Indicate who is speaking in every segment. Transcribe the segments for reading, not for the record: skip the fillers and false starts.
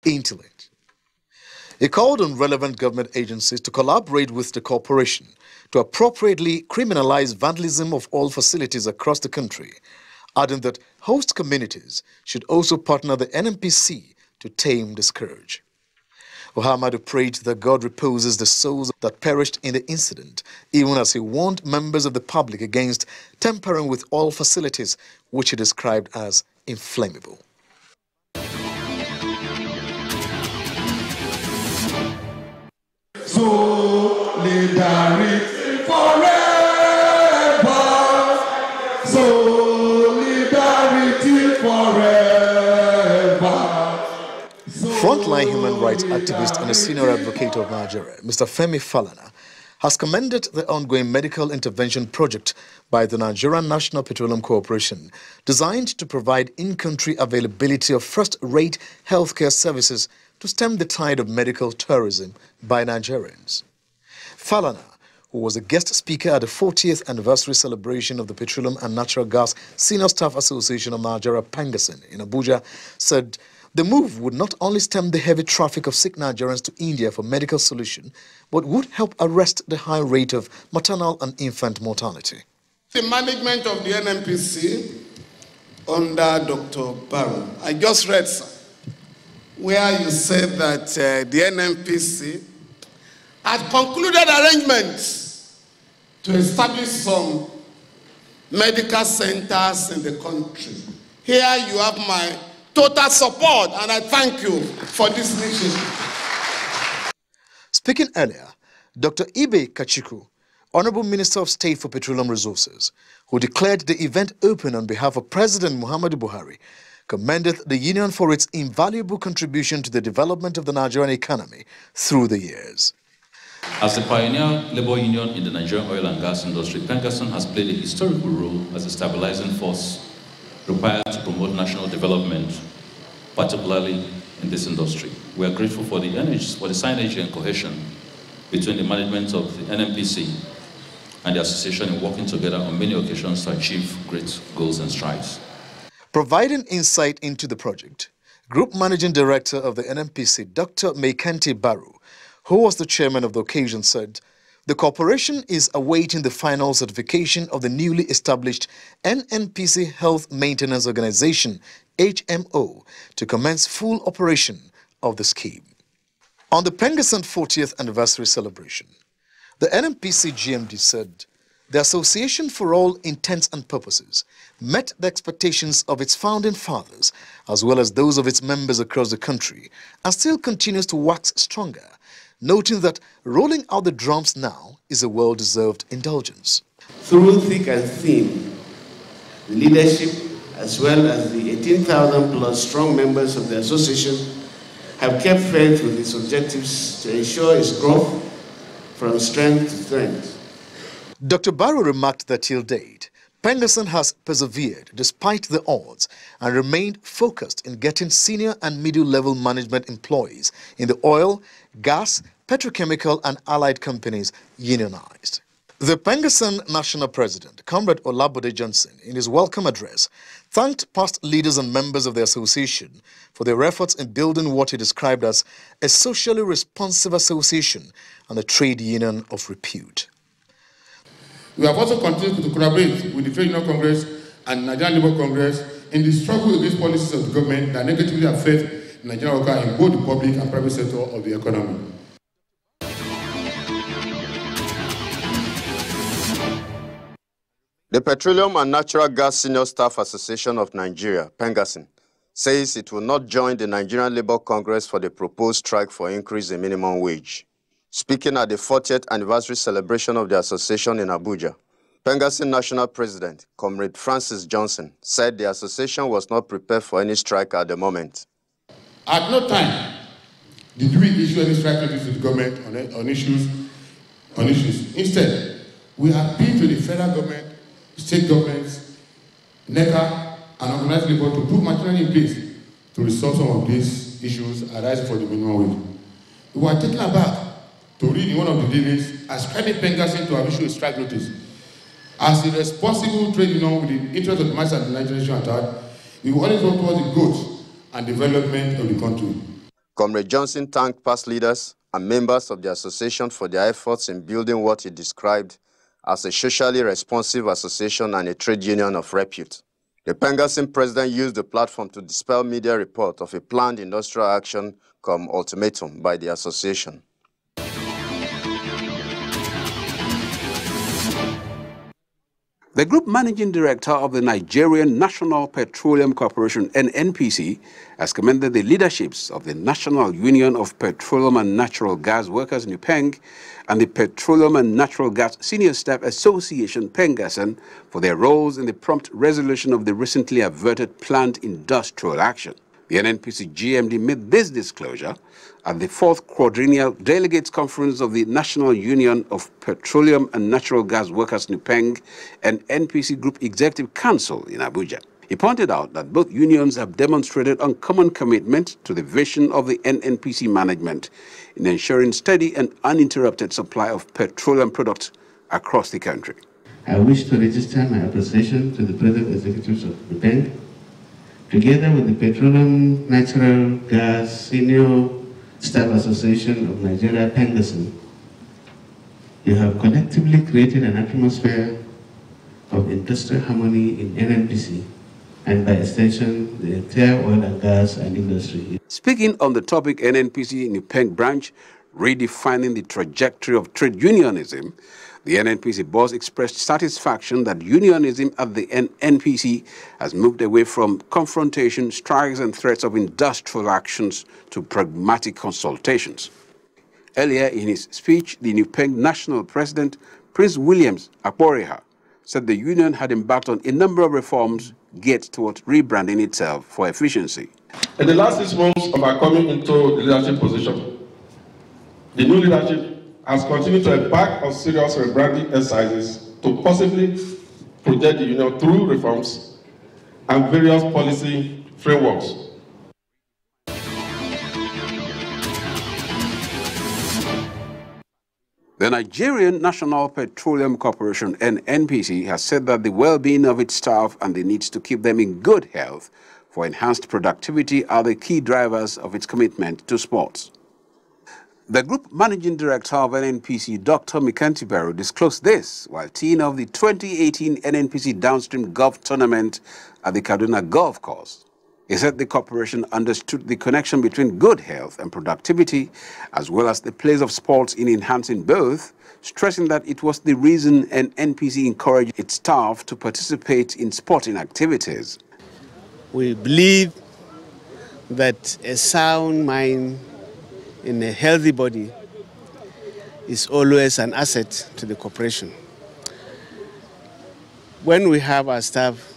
Speaker 1: intellect. He called on relevant government agencies to collaborate with the corporation to appropriately criminalize vandalism of all facilities across the country, adding that host communities should also partner the NNPC to tame the scourge. Ohamadu prayed that God reposes the souls that perished in the incident, even as he warned members of the public against tampering with oil facilities, which he described as inflammable.
Speaker 2: Solidarity forever. Solidarity forever.
Speaker 1: Frontline human rights activist and a senior advocate of Nigeria, Mr. Femi Falana, has commended the ongoing medical intervention project by the Nigerian National Petroleum Corporation, designed to provide in-country availability of first-rate healthcare services to stem the tide of medical tourism by Nigerians. Falana, who was a guest speaker at the 40th anniversary celebration of the Petroleum and Natural Gas Senior Staff Association of Nigeria, Pangasin, in Abuja, said the move would not only stem the heavy traffic of sick Nigerians to India for medical solution, but would help arrest the high rate of maternal and infant mortality.
Speaker 3: The management of the NNPC under Dr. Barrow, I just read where you said that the NNPC had concluded arrangements to establish some medical centers in the country. Here you have my total support, and I thank you for this initiative.
Speaker 1: Speaking earlier, Dr. Ibe Kachiku, Honorable Minister of State for Petroleum Resources, who declared the event open on behalf of President Muhammadu Buhari, commended the union for its invaluable contribution to the development of the Nigerian economy through the years.
Speaker 4: As the pioneer labor union in the Nigerian oil and gas industry, Pangasin has played a historical role as a stabilizing force required to promote national development, particularly in this industry. We are grateful for the synergy and cohesion between the management of the NNPC and the association in working together on many occasions to achieve great goals and strides.
Speaker 1: Providing insight into the project, Group Managing Director of the NNPC, Dr. Meikanti Baru, who was the chairman of the occasion, said the corporation is awaiting the final certification of the newly established NNPC Health Maintenance Organization, HMO, to commence full operation of the scheme. On the Pangasin 40th anniversary celebration, the NNPC GMD said the association, for all intents and purposes, met the expectations of its founding fathers as well as those of its members across the country and still continues to wax stronger, noting that rolling out the drums now is a well-deserved indulgence.
Speaker 5: Through thick and thin, the leadership as well as the 18,000 plus strong members of the association have kept faith with its objectives to ensure its growth from strength to strength.
Speaker 1: Dr. Barrow remarked that till date, Pangasin has persevered despite the odds and remained focused in getting senior and middle-level management employees in the oil, gas, petrochemical and allied companies unionized. The Pangasin National President, Comrade Olabode Johnson, in his welcome address, thanked past leaders and members of the association for their efforts in building what he described as a socially responsive association and a trade union of repute.
Speaker 3: We have also continued to collaborate with the Trade Union Congress and Nigerian Labour Congress in the struggle against policies of the government that negatively affect Nigerian workers in both the public and private sector of the economy.
Speaker 6: The Petroleum and Natural Gas Senior Staff Association of Nigeria, Pangasin, says it will not join the Nigerian Labour Congress for the proposed strike for increase in minimum wage. Speaking at the 40th anniversary celebration of the association in Abuja, Pangasin National President, Comrade Francis Johnson, said the association was not prepared for any strike at the moment.
Speaker 3: At no time did we issue any strike notice to the government on issues. Instead, we appeal to the federal government, state governments, NECA, and organized labor to put machinery in place to resolve some of these issues arising from the minimum wage. We were taken aback to read in one of the dailies ascribing Pangasin to have issued a strike notice. As a responsible trade union with the interest of the masses and the Nigerian nation at heart, we will always work towards the growth and development of the country.
Speaker 6: Comrade Johnson thanked past leaders and members of the association for their efforts in building what he described as a socially responsive association and a trade union of repute. The Pengassin president used the platform to dispel media report of a planned industrial action cum ultimatum by the association.
Speaker 7: The Group Managing Director of the Nigerian National Petroleum Corporation, NNPC, has commended the leaderships of the National Union of Petroleum and Natural Gas Workers, NUPENG, and the Petroleum and Natural Gas Senior Staff Association, Pengassin, for their roles in the prompt resolution of the recently averted planned industrial action. The NNPC GMD made this disclosure at the 4th Quadrennial Delegates Conference of the National Union of Petroleum and Natural Gas Workers, NUPENG, and NPC Group Executive Council in Abuja. He pointed out that both unions have demonstrated uncommon commitment to the vision of the NNPC management in ensuring steady and uninterrupted supply of petroleum products across the country.
Speaker 5: I wish to register my appreciation to the present executives of NUPENG, together with the Petroleum Natural Gas Senior Staff Association of Nigeria, Pengassin. You have collectively created an atmosphere of industrial harmony in NNPC and by extension the entire oil and gas and industry.
Speaker 7: Speaking on the topic, NNPC NUPENG branch redefining the trajectory of trade unionism, the NNPC boss expressed satisfaction that unionism at the NNPC has moved away from confrontation, strikes and threats of industrial actions to pragmatic consultations. Earlier in his speech, the NUPENG National President, Prince Williams Akporiha, said the union had embarked on a number of reforms geared towards rebranding itself for efficiency.
Speaker 8: In the last 6 months of our coming into the leadership position, the new leadership has continued to embark on serious rebranding exercises to possibly project the union through reforms and various policy frameworks.
Speaker 7: The Nigerian National Petroleum Corporation, NNPC, has said that the well-being of its staff and the needs to keep them in good health for enhanced productivity are the key drivers of its commitment to sports. The Group Managing Director of NNPC, Dr. Mekanti Baru, disclosed this while teeing off the 2018 NNPC Downstream Golf Tournament at the Kaduna Golf Course. He said the corporation understood the connection between good health and productivity, as well as the place of sports in enhancing both, stressing that it was the reason NNPC encouraged its staff to participate in sporting activities.
Speaker 5: We believe that a sound mind in a healthy body is always an asset to the corporation. When we have our staff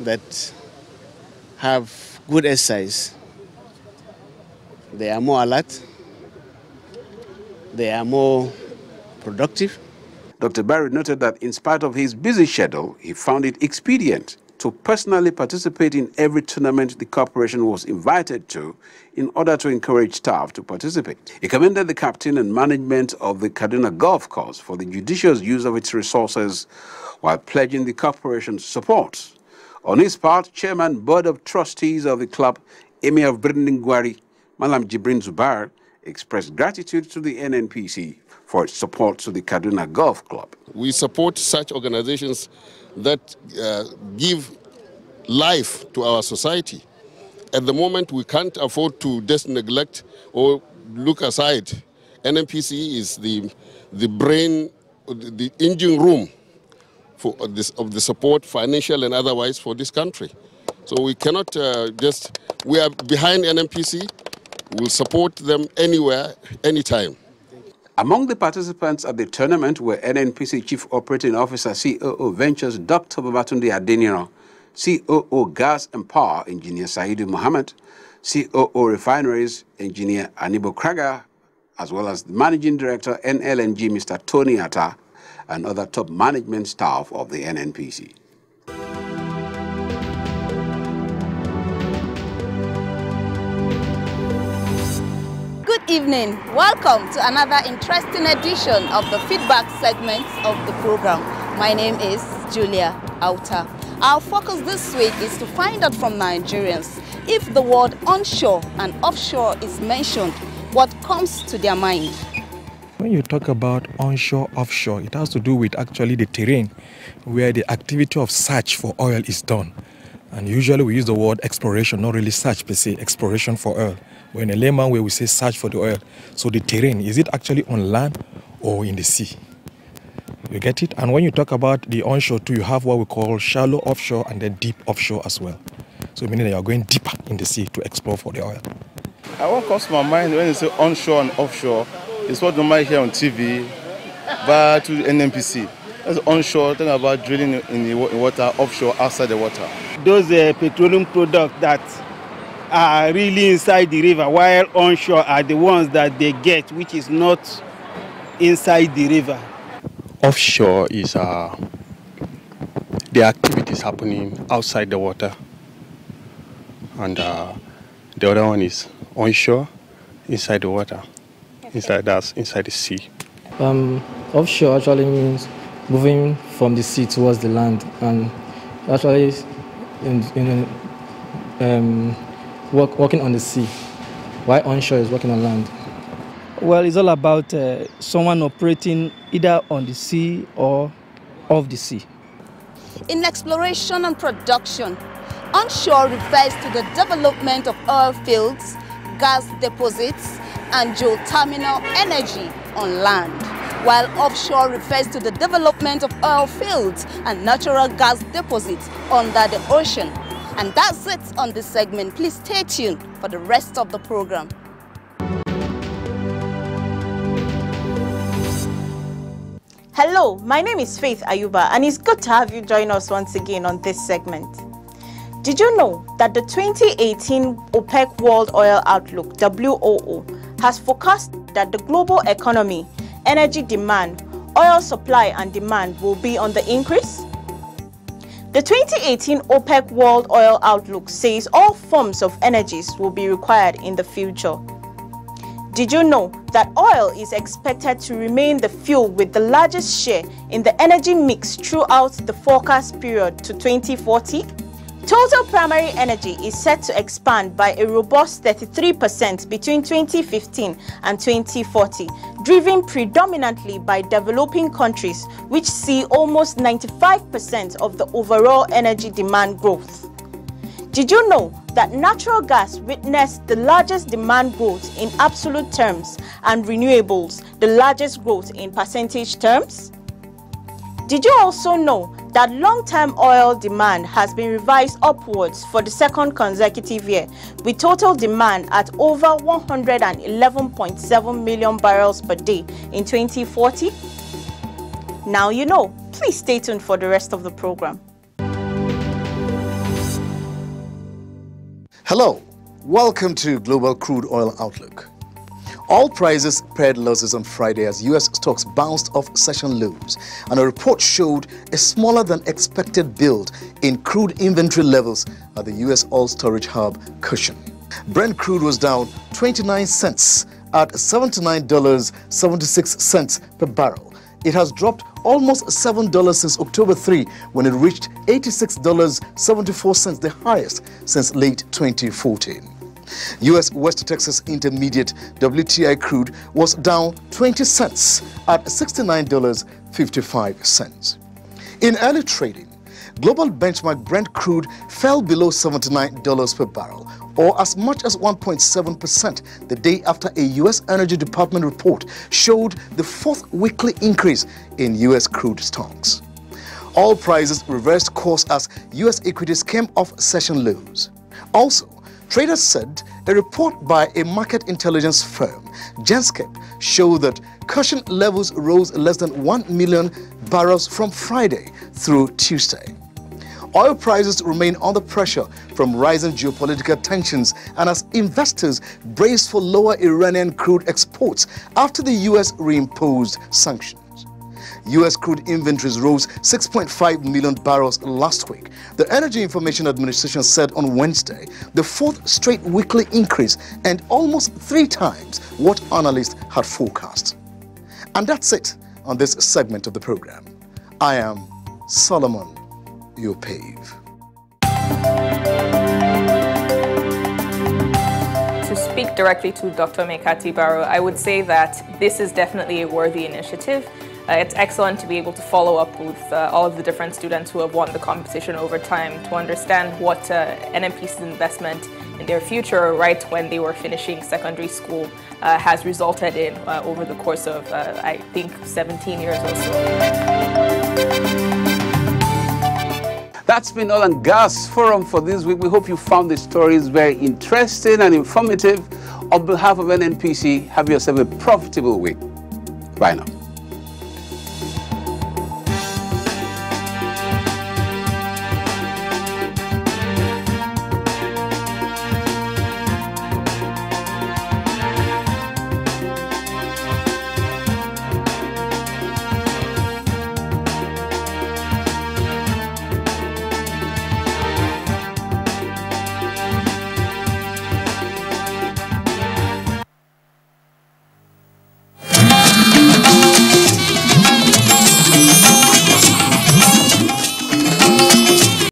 Speaker 5: that have good exercise, they are more alert, they are more productive.
Speaker 7: Dr. Barry noted that in spite of his busy schedule, he found it expedient to personally participate in every tournament the corporation was invited to in order to encourage staff to participate. He commended the captain and management of the Kaduna Golf Course for the judicious use of its resources while pledging the corporation's support. On his part, Chairman Board of Trustees of the club, Emir of Birnin Gwari, Malam Jibrin Zubar, expressed gratitude to the NNPC for its support to the Kaduna Golf Club.
Speaker 9: We support such organizations that give life to our society. At the moment, we can't afford to just neglect or look aside. NNPC is the brain, the engine room for of the support, financial and otherwise, for this country. So we cannot we are behind NNPC. We'll support them anywhere, anytime.
Speaker 7: Among the participants at the tournament were NNPC Chief Operating Officer COO Ventures Dr. Babatunde Adeniro, COO Gas and Power Engineer Saidu Mohammed, COO Refineries Engineer Anibo Kraga, as well as the Managing Director NLNG Mr. Tony Atta, and other top management staff of the NNPC.
Speaker 10: Good evening. Welcome to another interesting edition of the feedback segment of the program. My name is Julia Auta. Our focus this week is to find out from Nigerians if the word onshore and offshore is mentioned, what comes to their mind?
Speaker 11: When you talk about onshore, offshore, it has to do with actually the terrain where the activity of search for oil is done. And usually we use the word exploration, not really search per se, exploration for oil. But in a layman way, we say search for the oil. So the terrain, is it actually on land or in the sea? You get it? And when you talk about the onshore too, you have what we call shallow offshore and then deep offshore as well. So meaning that you are going deeper in the sea to explore for the oil.
Speaker 12: What comes to my mind when you say onshore and offshore is what you might hear on TV, via to NNPC. That's onshore, talking about drilling in the water, offshore, outside the water.
Speaker 13: Those petroleum products that are really inside the river, while onshore are the ones that they get, which is not inside the river.
Speaker 14: Offshore is the activities happening outside the water, and the other one is onshore, inside the water, inside the sea.
Speaker 15: Offshore actually means moving from the sea towards the land, and actually working on the sea, while onshore is working on land.
Speaker 16: Well, it's all about someone operating either on the sea or off the sea.
Speaker 10: In exploration and production, onshore refers to the development of oil fields, gas deposits, and geothermal energy on land, while offshore refers to the development of oil fields and natural gas deposits under the ocean. And that's it on this segment. Please stay tuned for the rest of the program.
Speaker 17: Hello, my name is Faith Ayuba, and it's good to have you join us once again on this segment. Did you know that the 2018 OPEC World Oil Outlook, WOO, has forecast that the global economy, energy demand, oil supply and demand will be on the increase? The 2018 OPEC World Oil Outlook says all forms of energies will be required in the future. Did you know that oil is expected to remain the fuel with the largest share in the energy mix throughout the forecast period to 2040? Total primary energy is set to expand by a robust 33% between 2015 and 2040, driven predominantly by developing countries, which see almost 95% of the overall energy demand growth. Did you know that natural gas witnessed the largest demand growth in absolute terms and renewables the largest growth in percentage terms? Did you also know that long-term oil demand has been revised upwards for the second consecutive year, with total demand at over 111.7 million barrels per day in 2040? Now you know. Please stay tuned for the rest of the program.
Speaker 1: Hello, welcome to Global Crude Oil Outlook. Oil prices pared losses on Friday as U.S. stocks bounced off session lows, and a report showed a smaller than expected build in crude inventory levels at the U.S. oil storage hub Cushing. Brent crude was down 29 cents at $79.76 per barrel. It has dropped almost $7 since October 3, when it reached $86.74, the highest since late 2014. U.S. West Texas Intermediate WTI crude was down 20 cents at $69.55. In early trading, global benchmark Brent crude fell below $79 per barrel, or as much as 1.7%, the day after a U.S. Energy Department report showed the fourth weekly increase in U.S. crude stocks. Oil prices reversed course as U.S. equities came off session lows. Also, traders said a report by a market intelligence firm, Genscape, showed that Cushing levels rose less than 1 million barrels from Friday through Tuesday. Oil prices remain under pressure from rising geopolitical tensions and as investors brace for lower Iranian crude exports after the U.S. reimposed sanctions. U.S. crude inventories rose 6.5 million barrels last week. The Energy Information Administration said on Wednesday, the fourth straight weekly increase and almost 3 times what analysts had forecast. And that's it on this segment of the program. I am Solomon Yopave.
Speaker 18: speak directly to Dr. Mekati Barrow, I would say that this is definitely a worthy initiative. It's excellent to be able to follow up with all of the different students who have won the competition over time to understand what NNPC's investment in their future, right when they were finishing secondary school, has resulted in over the course of, I think, 17 years or so.
Speaker 7: That's been Oil and Gas Forum for this week. We hope you found the stories very interesting and informative. On behalf of NNPC, have yourself a profitable week. Bye now.